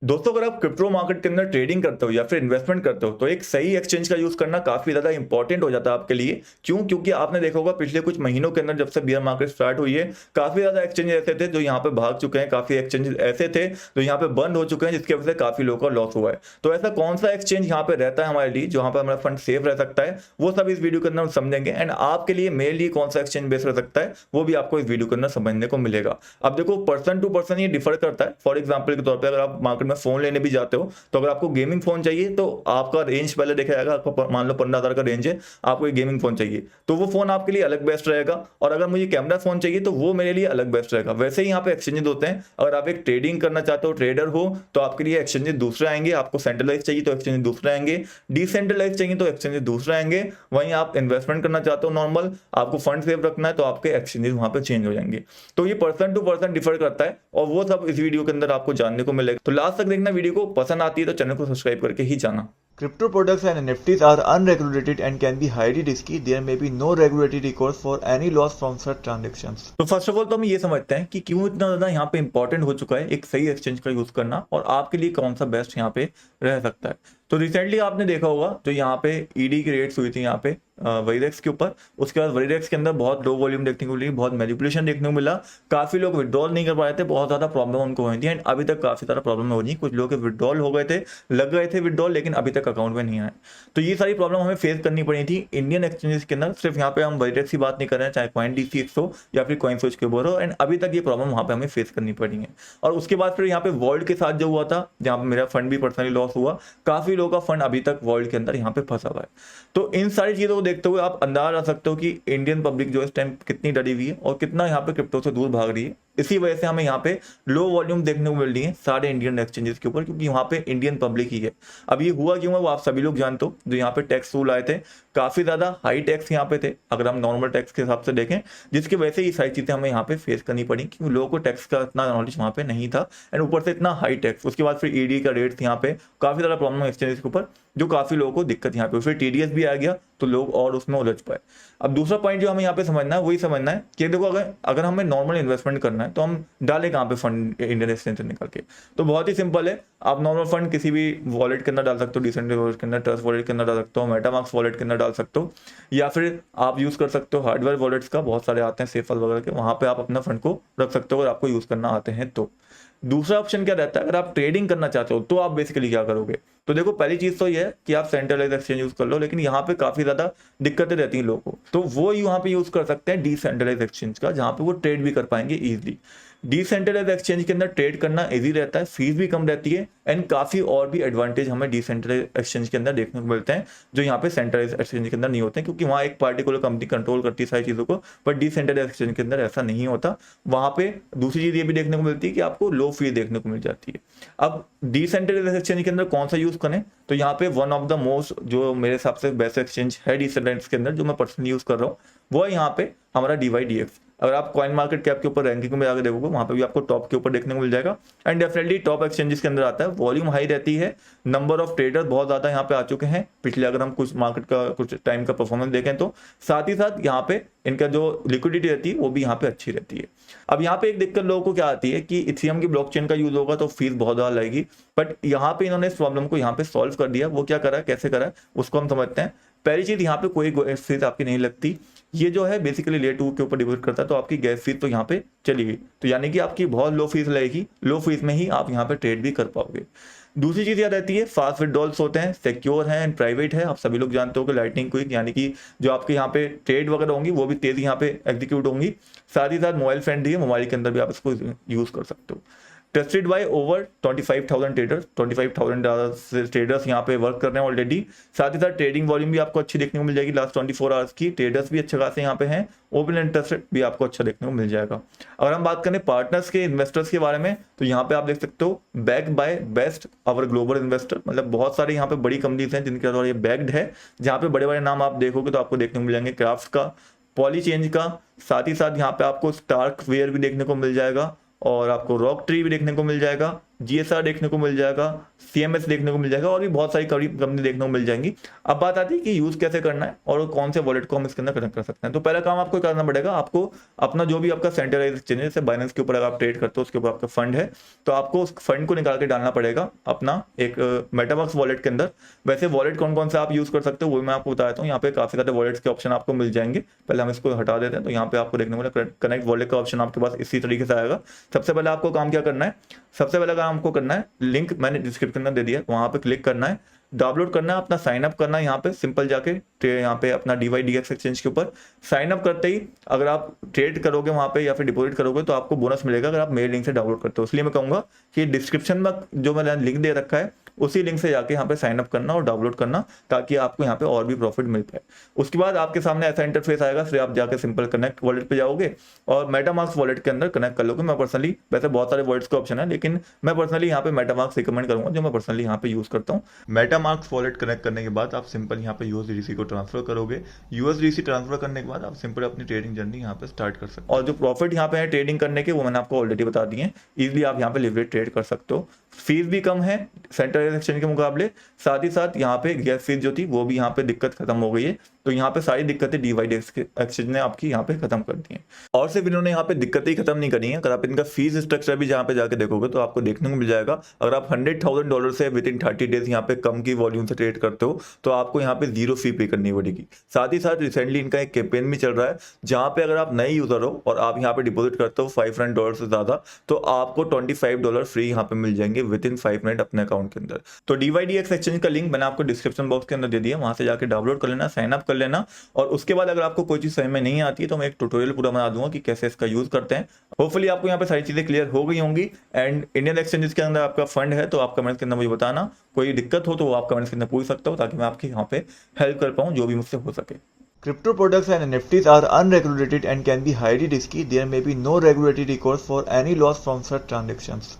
दोस्तों अगर आप क्रिप्टो मार्केट के अंदर ट्रेडिंग करते हो या फिर इन्वेस्टमेंट करते हो तो एक सही एक्सचेंज का यूज करना काफी ज्यादा इंपॉर्टेंट हो जाता है आपके लिए। क्यों? क्योंकि आपने देखा होगा पिछले कुछ महीनों के अंदर जब से बियर मार्केट स्टार्ट हुई है, काफी ज्यादा एक्सचेंज ऐसे थे जो यहाँ पे भाग चुके हैं, काफी एक्सचेंज ऐसे थे जो यहाँ पे बंद हो चुके हैं, जिसकी वजह से काफी लोगों का लॉस हुआ है। तो ऐसा कौन सा एक्सचेंज यहाँ पे रहता है हमारे लिए जहाँ पे हमारा फंड सेफ रह सकता है, वो सब इस वीडियो के अंदर हम समझेंगे। एंड आपके लिए मेरे लिए कौन सा एक्सचेंज बेस्ट रह सकता है वो भी आपको इस वीडियो के अंदर समझने को मिलेगा। अब देखो, पर्सन टू पर्सन ये डिफर करता है। फॉर एग्जाम्पल के तौर पर अगर आप मार्केट में फोन लेने भी जाते हो तो अगर आपको गेमिंग फोन चाहिए तो आपका रेंज पहले देखा जाएगा। आपको मान लो 15,000 का रेंज है, आपको एक गेमिंग फोन चाहिए तो वो फोन आपके लिए अलग बेस्ट रहेगा। और अगर मुझे कैमरा फोन चाहिए तो वो मेरे लिए अलग बेस्ट रहेगा। वैसे ही यहाँ पे एक्सचेंजेस होते हैं। अगर आप एक ट्रेडिंग करना चाहते हो, ट्रेडर हो, तो आपके लिए एक्सचेंजेस दूसरे आएंगे। आपको सेंट्रलाइज चाहिए तो एक्सचेंजेस दूसरे आएंगे, डिसेंट्रलाइज चाहिए तो एक्सचेंजेस दूसरे आएंगे। वहीं आप इन्वेस्टमेंट करना चाहते हो नॉर्मल, आपको फंड सेव रखना है, तो आपके एक्सचेंजेस वहां पे चेंज हो जाएंगे। तो ये पर्सन टू पर्सन डिफर करता है और वो सब इस वीडियो के अंदर आपको जानने को मिलेगा। तो लास्ट तक देखना वीडियो को। पसंद आती है तो चैनल को सब्सक्राइब करके ही जाना। Crypto products and NFTs are unregulated and can be highly risky. There may be no regulatory recourse for any loss from such transactions. तो फर्स्ट ऑफ ऑल तो हम ये समझते हैं कि क्यों इतना ज्यादा यहाँ पे इंपॉर्टेंट हो चुका है एक सही एक्सचेंज का यूज करना, और आपके लिए कौन सा बेस्ट यहाँ पे रह सकता है। तो रिसेंटली आपने देखा होगा जो यहाँ पे ईडी की रेट्स हुई थी यहाँ पे वरीडेक्स के ऊपर। उसके बाद वरीडेक्स के अंदर बहुत लो वॉल्यूम देखने को मिली, बहुत मैनिपुलेशन देखने को मिला। काफी लोग विड्रॉल नहीं कर पा रहे थे, बहुत ज्यादा प्रॉब्लम उनको हुई थी। एंड अभी तक काफी सारा प्रॉब्लम हो रही है। कुछ लोग के विड्रॉल हो गए थे, लग गए थे विड्रॉल, लेकिन अभी तक अकाउंट में नहीं आए। तो ये सारी प्रॉब्लम हमें फेस करनी पड़ी थी इंडियन एक्सचेंजेस के अंदर। सिर्फ यहाँ पे हम वरीडेक्स की बात नहीं कर रहे हैं, चाहे CoinDCX हो या फिर CoinSwitch के ऊपर हो। एंड अभी तक ये प्रॉब्लम वहाँ पे हमें फेस करनी पड़ी है। और उसके बाद फिर यहाँ पे वर्ल्ड के साथ जो हुआ था, जहाँ पे मेरा फंड भी पर्सनली लॉस हुआ, काफी लोगों का फंड अभी तक वर्ल्ड के अंदर यहाँ पे फंसा हुआ है। तो इन सारी चीजों को देखते हुए आप अंदाजा लगा सकते हो कि इंडियन पब्लिक जो इस टाइम कितनी डरी हुई है और कितना यहाँ पे क्रिप्टो से दूर भाग रही है। इसी वजह से हमें यहाँ पे लो वॉल्यूम देखने को मिल रही है सारे इंडियन एक्सचेंजेस के ऊपर, क्योंकि वहाँ पे इंडियन पब्लिक ही है। अब ये हुआ क्यों है वो आप सभी लोग जानते हो। जो यहाँ पे टैक्स रूल आए थे, काफी ज्यादा हाई टैक्स यहाँ पे थे अगर हम नॉर्मल टैक्स के हिसाब से देखें, जिसकी वजह से ये सारी चीजें हमें यहाँ पे फेस करनी पड़ी, क्योंकि लोगों को टैक्स का इतना नॉलेज वहाँ पे नहीं था। एंड ऊपर से इतना हाई टैक्स, उसके बाद फिर ईडी का रेट यहाँ पे काफी ज्यादा प्रॉब्लम एक्सचेंजेस के ऊपर, जो काफी लोगों को दिक्कत यहाँ पे। फिर TDS भी आ गया तो लोग और उसमें उलझ पाए। अब दूसरा पॉइंट जो हमें यहाँ पे समझना है वही समझना है कि देखो, अगर हमें नॉर्मल इन्वेस्टमेंट करना है तो हम डाले कहाँ पे फंड इंडियन एक्सचेंज से निकल के। तो बहुत ही सिंपल है, आप नॉर्मल फंड किसी भी वॉलेट के अंदर डाल सकते हो, डिसेंट्रलाइज्ड वॉलेट के अंदर, ट्रस्ट वॉलेट के अंदर डाल सकते हो, मेटामास्क वॉलेट के अंदर डाल सकते हो, या फिर आप यूज कर सकते हो हार्डवेयर वॉलेट्स का, बहुत सारे आते हैं सेफल वगैरह के, वहां पे आप अपना फंड को रख सकते हो अगर आपको यूज करना आते हैं तो। दूसरा ऑप्शन क्या रहता है, अगर आप ट्रेडिंग करना चाहते हो तो आप बेसिकली क्या करोगे। तो देखो, पहली चीज तो ये है कि आप सेंट्रलाइज एक्सचेंज यूज कर लो, लेकिन यहाँ पे काफी ज्यादा दिक्कतें रहती हैं लोगों को। तो वो यहाँ पे यूज कर सकते हैं डिसेंट्रलाइज एक्सचेंज का, जहाँ पे वो ट्रेड भी कर पाएंगे इजिली। डिसेंट्रलाइज एक्सचेंज के अंदर ट्रेड करना इजी रहता है, फीस भी कम रहती है, एंड काफी और भी एडवांटेज हमें डिसेंट्रलाइज एक्सचेंज के अंदर देखने को मिलते हैं जो यहाँ पे सेंट्रलाइज एक्सचेंज के अंदर नहीं होते हैं, क्योंकि वहाँ एक पार्टिकुलर कंपनी कंट्रोल करती है सारी चीजों को। बट डिसेंट्रलाइज एक्सचेंज के अंदर ऐसा नहीं होता। वहां पे दूसरी चीज ये भी देखने को मिलती है कि आपको लो फी देखने को मिल जाती है। अब डिसेंट्रलाइज एक्सचेंज के अंदर कौन सा यूज करें, तो यहाँ पे वन ऑफ द मोस्ट जो मेरे हिसाब से बेस्ट एक्सचेंज है डिसेंट्रलाइज के अंदर, जो मैं पर्सनली यूज कर रहा हूँ, वो है यहाँ पे हमारा DYDX। अगर आप कॉइन मार्केट कैप के ऊपर रैंकिंग में जाकर देखोगे, वहां पे भी आपको टॉप के ऊपर देखने को मिल जाएगा। एंड डेफिनेटली टॉप एक्सचेंजेस के अंदर आता है, वॉल्यूम हाई रहती है, नंबर ऑफ ट्रेडर बहुत ज्यादा यहाँ पे आ चुके हैं पिछले, अगर हम कुछ मार्केट का कुछ टाइम का परफॉर्मेंस देखें तो। साथ ही साथ यहाँ पे इनका जो लिक्विडिटी रहती है वो भी यहाँ पे अच्छी रहती है। अब यहाँ पे एक दिक्कत लोगों को क्या आती है कि इथेरियम की ब्लॉकचेन का यूज होगा तो फीस बहुत ज्यादा लगेगी। बट यहाँ पे इन्होंने इस प्रॉब्लम को यहाँ पे सॉल्व कर दिया। वो क्या करा, कैसे करा, उसको हम समझते हैं। पहली चीज, यहाँ पे कोई फीस आपकी नहीं लगती। ये जो है बेसिकली लेयर 2 के ऊपर डिपेंड करता है, तो आपकी गैस फीस तो यहाँ पे चली गई, तो यानी कि आपकी बहुत लो फीस लगेगी। लो फीस में ही आप यहाँ पे ट्रेड भी कर पाओगे। दूसरी चीज याद रहती है, फास्ट विड्रॉल्स होते हैं, सिक्योर हैं एंड प्राइवेट है। आप सभी लोग जानते हो कि लाइटनिंग क्विक, यानी कि जो आपके यहाँ पे ट्रेड वगैरह होंगी वो भी तेजी यहाँ पे एग्जीक्यूट होंगी। साथ ही साथ मोबाइल फ्रेंडली है, मोबाइल के अंदर भी आप इसको यूज कर सकते हो। Trusted bye over 25,000 traders, 25,000 traders यहाँ पे वर्क कर रहे हैं ऑलरेडी। साथ ही साथ ट्रेडिंग वॉल्यूम भी आपको अच्छी देखने को मिल जाएगी लास्ट 24 आवर्स की। ट्रेडर्स भी अच्छे खासे यहाँ पे हैं, ओपन इंटरेस्टेड भी आपको अच्छा देखने को मिल जाएगा। अगर हम बात करें पार्टनर्स के, इन्वेस्टर्स के बारे में, तो यहाँ पे आप देख सकते हो backed by best our global investor, मतलब बहुत सारे यहाँ पे बड़ी कंपनीज हैं जिनके द्वारा ये बैक्ड है, जहाँ पे बड़े बड़े नाम आप देखोगे तो आपको देखने को मिल जाएंगे क्राफ्ट का, पॉलीचेंज का। साथ ही साथ यहाँ पे आपको स्टार्क वेयर भी देखने को मिल जाएगा, और आपको रॉक ट्री भी देखने को मिल जाएगा, GSR देखने को मिल जाएगा, CMS देखने को मिल जाएगा और भी बहुत सारी कंपनी देखने को मिल जाएंगी। अब बात आती है कि यूज कैसे करना है और कौन से वॉलेट को हम इसके अंदर कनेक्ट कर सकते हैं। तो पहला काम आपको करना पड़ेगा, आपको अपना जो भी आपका सेंट्रलाइज एक्सचेंज है, जैसे बाइनेंस के ऊपर अगर आप ट्रेड करते हो उसके ऊपर आपका फंड है, तो आपको उस फंड को निकाल के डालना पड़ेगा अपना एक मेटामास्क वॉलेट के अंदर। वैसे वॉलेट कौन कौन से आप यूज कर सकते हो वो मैं आपको बताता हूँ। यहाँ पे काफी सारे वॉलेट्स के ऑप्शन आपको मिल जाएंगे। पहले हम इसको हटा देते हैं, तो यहाँ पे आपको देखने को मिलेगा कनेक्ट वॉलेट का ऑप्शन आपके पास इसी तरीके से आएगा। सबसे पहले आपको काम क्या करना है, सबसे पहले काम आपको करना है, लिंक मैंने डिस्क्रिप्शन में दे दिया, वहां पे क्लिक करना है, डाउनलोड करना है, अपना साइन अप करना है। यहाँ पे सिंपल जाके यहाँ पे अपना DYDX एक्सचेंज के ऊपर साइन अप करते ही अगर आप ट्रेड करोगे वहां पे या फिर डिपॉजिट करोगे तो आपको बोनस मिलेगा अगर आप मेरे लिंक से डाउनलोड करते हो। इसलिए मैं कहूंगा कि डिस्क्रिप्शन में जो मैंने लिंक दे रखा है उसी लिंक से जाके यहाँ पे साइन अप करना और डाउनलोड करना, ताकि आपको यहाँ पे और भी प्रॉफिट मिल पाए। उसके बाद आपके सामने ऐसा इंटरफेस आएगा, फिर आप जाके सिंपल कनेक्ट वॉलेट पे जाओगे और मेटामास्क वॉलेट के अंदर कनेक्ट कर लोगे। मैं पर्सनली, वैसे बहुत सारे वॉलेट्स के ऑप्शन है, लेकिन मैं पर्सनली यहाँ पे मेटामास्क रिकमेंड करूंगा, जो मैं पर्सनली यहाँ पे यूज करता हूँ। मेटामास्क वॉलेट कनेक्ट करने के बाद आप सिंपल यहाँ पे USDC को ट्रांसफर करोगे। USDC ट्रांसफर करने के बाद आप सिंपल अपनी ट्रेडिंग जर्नी यहाँ पे स्टार्ट कर सकते हो। और जो प्रॉफिट यहाँ पे है ट्रेडिंग करने के, वो मैंने आपको ऑलरेडी बता दिए हैं। इजीली आप यहाँ पे लिवरेज ट्रेड कर सकते हो। फीस भी कम है सेंट्रल एक्सचेंज के मुकाबले, साथ ही साथ यहाँ पे गैस फीस जो थी वो भी यहाँ पे दिक्कत खत्म हो गई है। तो यहाँ पे सारी दिक्कतें DYDX एक्सचेंज ने आपकी यहाँ पे खत्म कर दी हैं। और सिर्फ इन्होंने यहाँ पे दिक्कतें ही खत्म नहीं करी हैं, अगर आप इनका फीस स्ट्रक्चर भी जहाँ पे जाके देखोगे तो आपको देखने को मिल जाएगा। अगर आप $100,000 से विद इन 30 डेज यहाँ पे कम की वॉल्यूम से ट्रेड करते हो तो आपको यहाँ पे 0 फी पे करनी पड़ेगी। साथ ही साथ रिसेंटली इनका एक कैंपेन भी चल रहा है, जहाँ पे अगर आप नए यूजर हो और आप यहाँ पे डिपॉजिट करते हो $500 से ज्यादा, तो आपको $25 फ्री यहाँ पे मिल जाएंगे विद इन 5 मिनट अपने अकाउंट के अंदर। तो DYDX एक्सचेंज का लिंक मैंने आपको डिस्क्रिप्शन बॉक्स के अंदर दे दिया, वहां से जाके डाउनलोड कर लेना, साइन अप कर लेना। और उसके बाद अगर आपको कोई चीज समझ में नहीं आती है तो मैं एक ट्यूटोरियल पूरा बना दूंगा कि कैसे इसका यूज करते हैं। होपफुली आपको यहाँ पे सारी चीजें क्लियर हो गई होंगी। एंड इंडियन एक्सचेंजेस के अंदर आपका फंड है तो आप कमेंट्स के अंदर मुझे बताना, कोई दिक्कत हो तो वो आप कमेंट्स के अंदर पूछ सकते हो, ताकि मैं आपकी यहाँ पे हेल्प कर पाऊँ जो भी मुझसे हो सके। Crypto products and NFTs are unregulated and can be highly risky. There may be no regulatory recourse for any loss from such transactions.